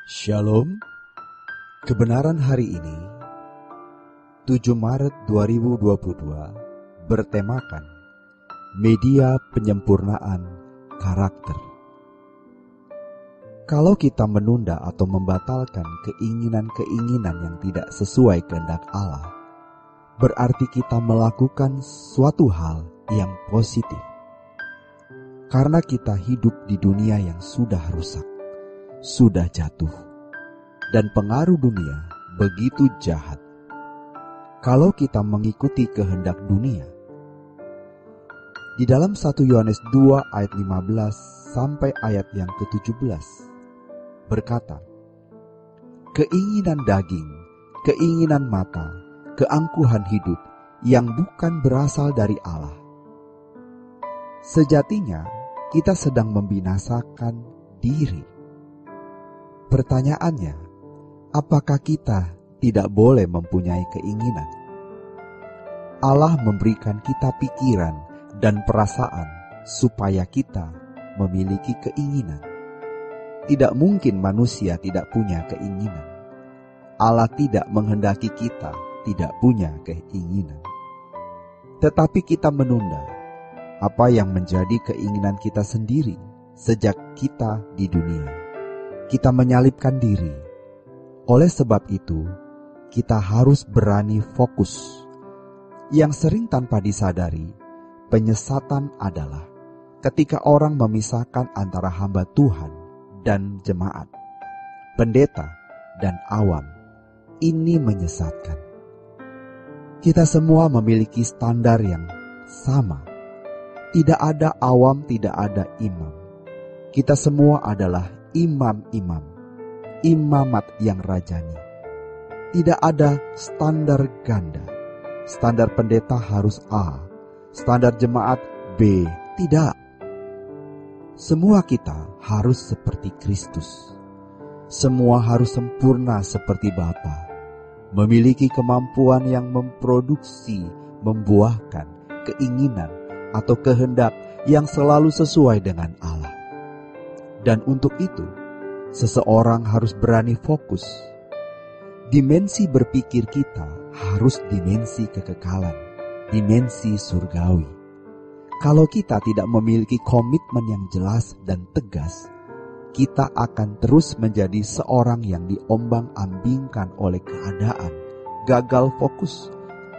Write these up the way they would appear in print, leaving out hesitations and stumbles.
Shalom, kebenaran hari ini 7 Maret 2022 bertemakan media penyempurnaan karakter. Kalau kita menunda atau membatalkan keinginan-keinginan yang tidak sesuai kehendak Allah, berarti kita melakukan suatu hal yang positif. Karena kita hidup di dunia yang sudah rusak, sudah jatuh, dan pengaruh dunia begitu jahat. Kalau kita mengikuti kehendak dunia, di dalam 1 Yohanes 2 ayat 15 sampai ayat yang ke-17 berkata, keinginan daging, keinginan mata, keangkuhan hidup yang bukan berasal dari Allah. Sejatinya kita sedang membinasakan diri. Pertanyaannya, apakah kita tidak boleh mempunyai keinginan? Allah memberikan kita pikiran dan perasaan supaya kita memiliki keinginan. Tidak mungkin manusia tidak punya keinginan. Allah tidak menghendaki kita tidak punya keinginan. Tetapi kita menunda apa yang menjadi keinginan kita sendiri sejak kita di dunia. Kita menyalibkan diri. Oleh sebab itu, kita harus berani fokus. Yang sering tanpa disadari, penyesatan adalah ketika orang memisahkan antara hamba Tuhan dan jemaat, pendeta dan awam. Ini menyesatkan. Kita semua memiliki standar yang sama. Tidak ada awam, tidak ada imam. Kita semua adalah imam-imam, imamat yang rajani. Tidak ada standar ganda. Standar pendeta harus A, standar jemaat B. Tidak. Semua kita harus seperti Kristus. Semua harus sempurna seperti Bapa, memiliki kemampuan yang memproduksi, membuahkan keinginan atau kehendak yang selalu sesuai dengan Allah. Dan untuk itu, seseorang harus berani fokus. Dimensi berpikir kita harus dimensi kekekalan, dimensi surgawi. Kalau kita tidak memiliki komitmen yang jelas dan tegas, kita akan terus menjadi seorang yang diombang-ambingkan oleh keadaan, gagal fokus,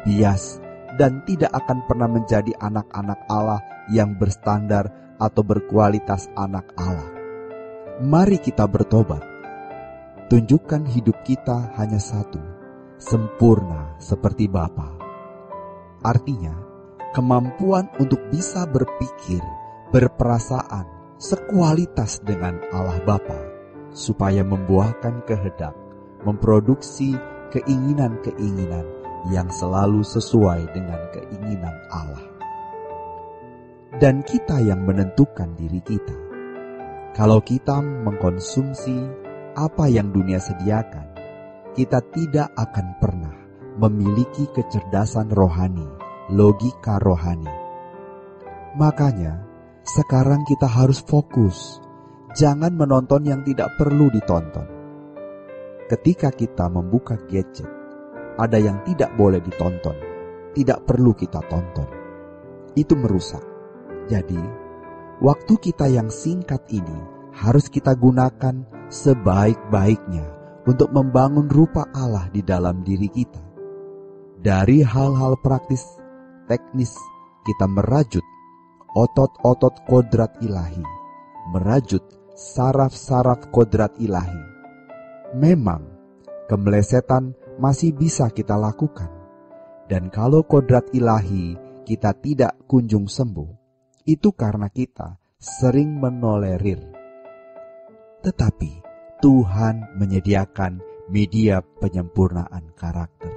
bias, dan tidak akan pernah menjadi anak-anak Allah yang berstandar atau berkualitas anak Allah. Mari kita bertobat. Tunjukkan hidup kita hanya satu, sempurna seperti Bapa. Artinya, kemampuan untuk bisa berpikir, berperasaan, sekualitas dengan Allah Bapa, supaya membuahkan kehendak, memproduksi keinginan-keinginan yang selalu sesuai dengan keinginan Allah. Dan kita yang menentukan diri kita. Kalau kita mengkonsumsi apa yang dunia sediakan, kita tidak akan pernah memiliki kecerdasan rohani, logika rohani. Makanya, sekarang kita harus fokus. Jangan menonton yang tidak perlu ditonton. Ketika kita membuka gadget, ada yang tidak boleh ditonton, tidak perlu kita tonton. Itu merusak. Jadi, waktu kita yang singkat ini harus kita gunakan sebaik-baiknya untuk membangun rupa Allah di dalam diri kita. Dari hal-hal praktis, teknis, kita merajut otot-otot kodrat ilahi, merajut saraf-saraf kodrat ilahi. Memang, kemelesetan masih bisa kita lakukan. Dan kalau kodrat ilahi kita tidak kunjung sembuh, itu karena kita sering menolerir. Tetapi Tuhan menyediakan media penyempurnaan karakter.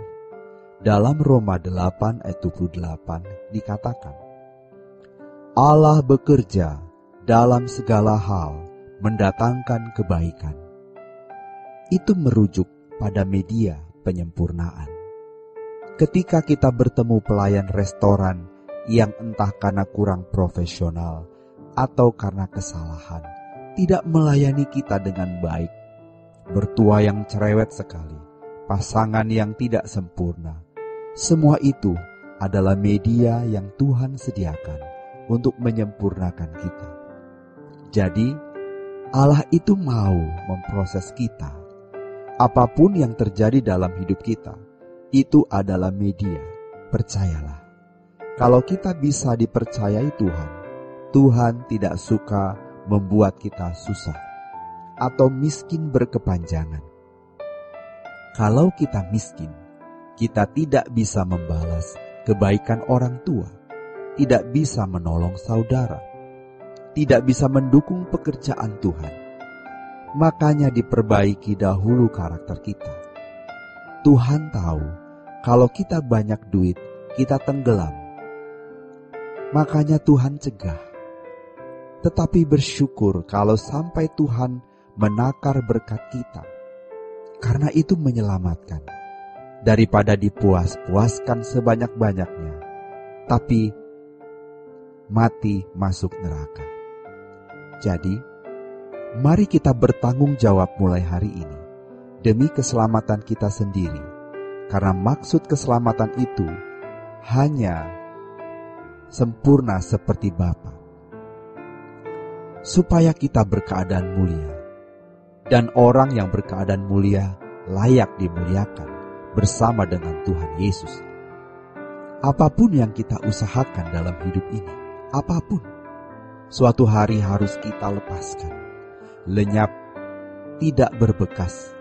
Dalam Roma 8 ayat 28 dikatakan, Allah bekerja dalam segala hal mendatangkan kebaikan. Itu merujuk pada media penyempurnaan. Ketika kita bertemu pelayan restoran yang entah karena kurang profesional atau karena kesalahan, tidak melayani kita dengan baik, mertua yang cerewet sekali, pasangan yang tidak sempurna. Semua itu adalah media yang Tuhan sediakan untuk menyempurnakan kita. Jadi, Allah itu mau memproses kita. Apapun yang terjadi dalam hidup kita, itu adalah media. Percayalah, kalau kita bisa dipercayai Tuhan, Tuhan tidak suka membuat kita susah atau miskin berkepanjangan. Kalau kita miskin, kita tidak bisa membalas kebaikan orang tua, tidak bisa menolong saudara, tidak bisa mendukung pekerjaan Tuhan. Makanya diperbaiki dahulu karakter kita. Tuhan tahu kalau kita banyak duit, kita tenggelam. Makanya Tuhan cegah. Tetapi bersyukur kalau sampai Tuhan menakar berkat kita. Karena itu menyelamatkan. Daripada dipuas-puaskan sebanyak-banyaknya, tapi mati masuk neraka. Jadi, mari kita bertanggung jawab mulai hari ini demi keselamatan kita sendiri. Karena maksud keselamatan itu hanya sempurna seperti Bapa, supaya kita berkeadaan mulia, dan orang yang berkeadaan mulia layak dimuliakan bersama dengan Tuhan Yesus. Apapun yang kita usahakan dalam hidup ini, apapun, suatu hari harus kita lepaskan, lenyap, tidak berbekas.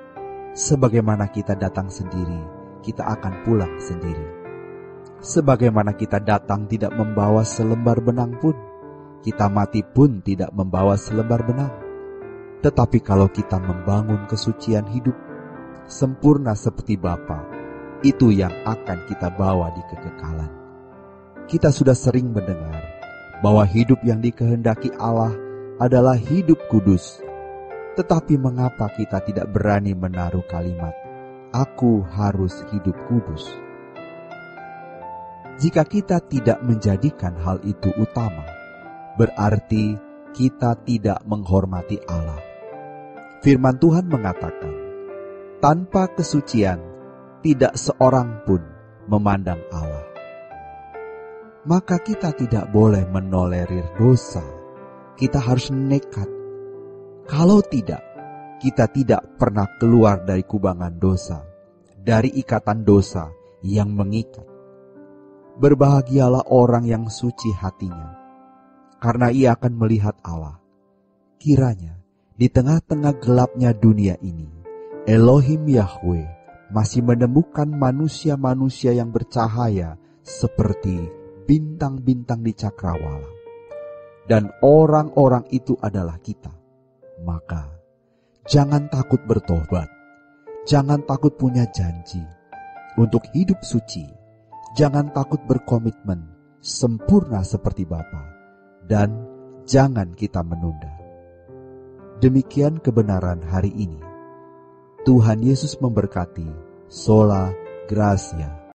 Sebagaimana kita datang sendiri, kita akan pulang sendiri. Sebagaimana kita datang tidak membawa selembar benang pun, kita mati pun tidak membawa selembar benang. Tetapi kalau kita membangun kesucian hidup, sempurna seperti Bapa, itu yang akan kita bawa di kekekalan. Kita sudah sering mendengar bahwa hidup yang dikehendaki Allah adalah hidup kudus. Tetapi mengapa kita tidak berani menaruh kalimat, "Aku harus hidup kudus"? Jika kita tidak menjadikan hal itu utama, berarti kita tidak menghormati Allah. Firman Tuhan mengatakan, tanpa kesucian, tidak seorang pun memandang Allah. Maka kita tidak boleh menolerir dosa. Kita harus nekat. Kalau tidak, kita tidak pernah keluar dari kubangan dosa, dari ikatan dosa yang mengikat. Berbahagialah orang yang suci hatinya, karena ia akan melihat Allah. Kiranya di tengah-tengah gelapnya dunia ini, Elohim Yahweh masih menemukan manusia-manusia yang bercahaya seperti bintang-bintang di cakrawala. Dan orang-orang itu adalah kita. Maka jangan takut bertobat, jangan takut punya janji untuk hidup suci, jangan takut berkomitmen sempurna seperti Bapa, dan jangan kita menunda. Demikian kebenaran hari ini. Tuhan Yesus memberkati. Sola Gracia.